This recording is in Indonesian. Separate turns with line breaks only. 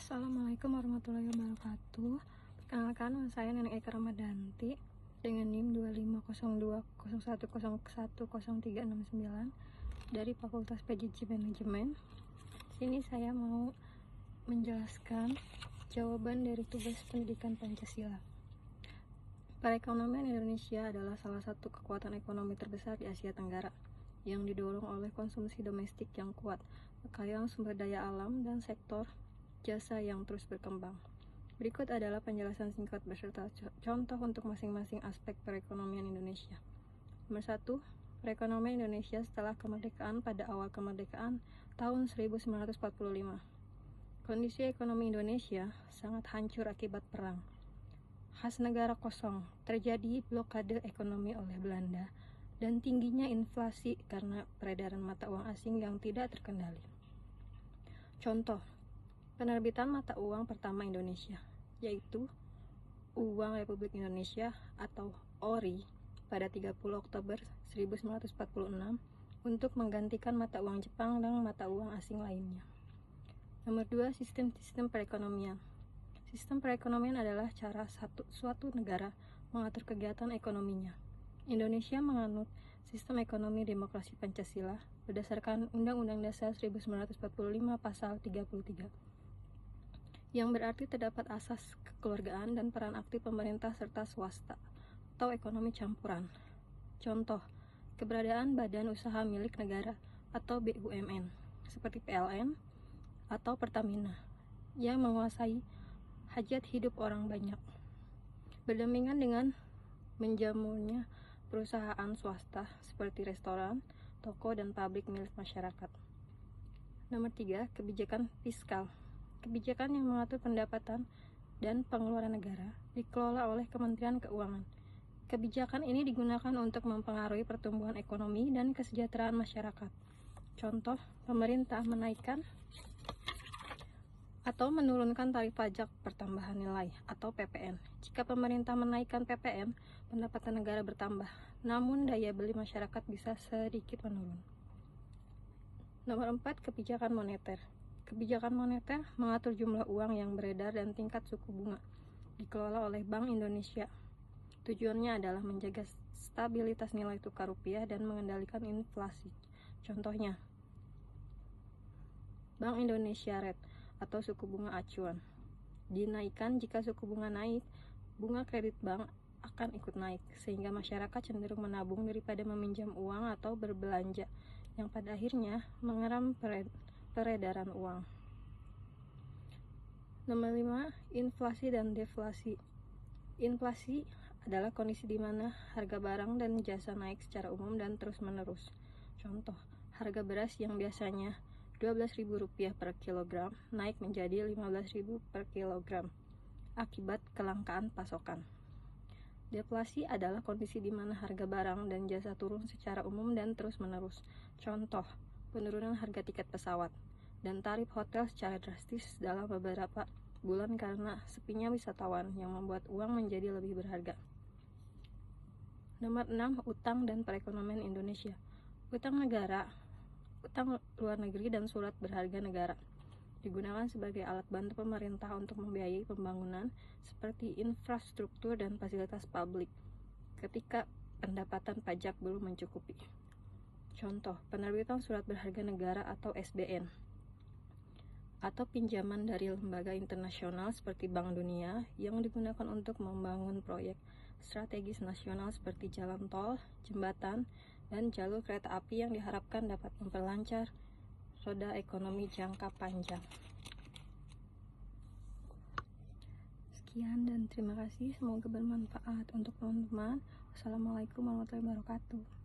Assalamualaikum warahmatullahi wabarakatuh. Perkenalkan, nama saya Neneng Eka Ramadanti dengan NIM 250201010369 dari Fakultas PJJ Manajemen. Sini saya mau menjelaskan jawaban dari tugas pendidikan Pancasila. Perekonomian Indonesia adalah salah satu kekuatan ekonomi terbesar di Asia Tenggara yang didorong oleh konsumsi domestik yang kuat, kekayaan sumber daya alam, dan sektor jasa yang terus berkembang. Berikut adalah penjelasan singkat beserta contoh untuk masing-masing aspek perekonomian Indonesia. Nomor 1. Perekonomian Indonesia setelah kemerdekaan pada awal kemerdekaan tahun 1945. Kondisi ekonomi Indonesia sangat hancur akibat perang. Khas negara kosong, terjadi blokade ekonomi oleh Belanda, dan tingginya inflasi karena peredaran mata uang asing yang tidak terkendali. Contoh, penerbitan mata uang pertama Indonesia, yaitu Uang Republik Indonesia atau ORI pada 30 Oktober 1946 untuk menggantikan mata uang Jepang dan mata uang asing lainnya. Nomor 2. Sistem perekonomian. Sistem perekonomian adalah cara suatu negara mengatur kegiatan ekonominya. Indonesia menganut sistem ekonomi demokrasi Pancasila berdasarkan Undang-Undang Dasar 1945 Pasal 33. Yang berarti terdapat asas kekeluargaan dan peran aktif pemerintah serta swasta atau ekonomi campuran. Contoh, keberadaan badan usaha milik negara atau BUMN seperti PLN atau Pertamina yang menguasai hajat hidup orang banyak, berdampingan dengan menjamurnya perusahaan swasta seperti restoran, toko, dan pabrik milik masyarakat. Nomor 3. Kebijakan fiskal. Kebijakan yang mengatur pendapatan dan pengeluaran negara dikelola oleh Kementerian Keuangan. Kebijakan ini digunakan untuk mempengaruhi pertumbuhan ekonomi dan kesejahteraan masyarakat. Contoh, pemerintah menaikkan atau menurunkan tarif pajak pertambahan nilai atau PPN. Jika pemerintah menaikkan PPN, pendapatan negara bertambah, namun daya beli masyarakat bisa sedikit menurun. Nomor 4. Kebijakan moneter. Kebijakan moneter mengatur jumlah uang yang beredar dan tingkat suku bunga. Dikelola oleh Bank Indonesia. Tujuannya adalah menjaga stabilitas nilai tukar rupiah dan mengendalikan inflasi. Contohnya, Bank Indonesia Rate atau suku bunga acuan dinaikkan. Jika suku bunga naik, bunga kredit bank akan ikut naik, sehingga masyarakat cenderung menabung daripada meminjam uang atau berbelanja, yang pada akhirnya mengeram peredaran uang. Nomor 5. Inflasi dan deflasi. Inflasi adalah kondisi di mana harga barang dan jasa naik secara umum dan terus-menerus. Contoh, harga beras yang biasanya Rp12.000 per kilogram naik menjadi Rp15.000 per kilogram akibat kelangkaan pasokan. Deflasi adalah kondisi di mana harga barang dan jasa turun secara umum dan terus-menerus. Contoh, penurunan harga tiket pesawat dan tarif hotel secara drastis dalam beberapa bulan karena sepinya wisatawan yang membuat uang menjadi lebih berharga. Nomor 6. Utang dan perekonomian Indonesia. Utang negara, utang luar negeri, dan surat berharga negara digunakan sebagai alat bantu pemerintah untuk membiayai pembangunan seperti infrastruktur dan fasilitas publik ketika pendapatan pajak belum mencukupi. Contoh, penerbitan surat berharga negara atau SBN, atau pinjaman dari lembaga internasional seperti Bank Dunia yang digunakan untuk membangun proyek strategis nasional seperti jalan tol, jembatan, dan jalur kereta api yang diharapkan dapat memperlancar roda ekonomi jangka panjang. Sekian dan terima kasih, semoga bermanfaat untuk teman-teman. Wassalamualaikum warahmatullahi wabarakatuh.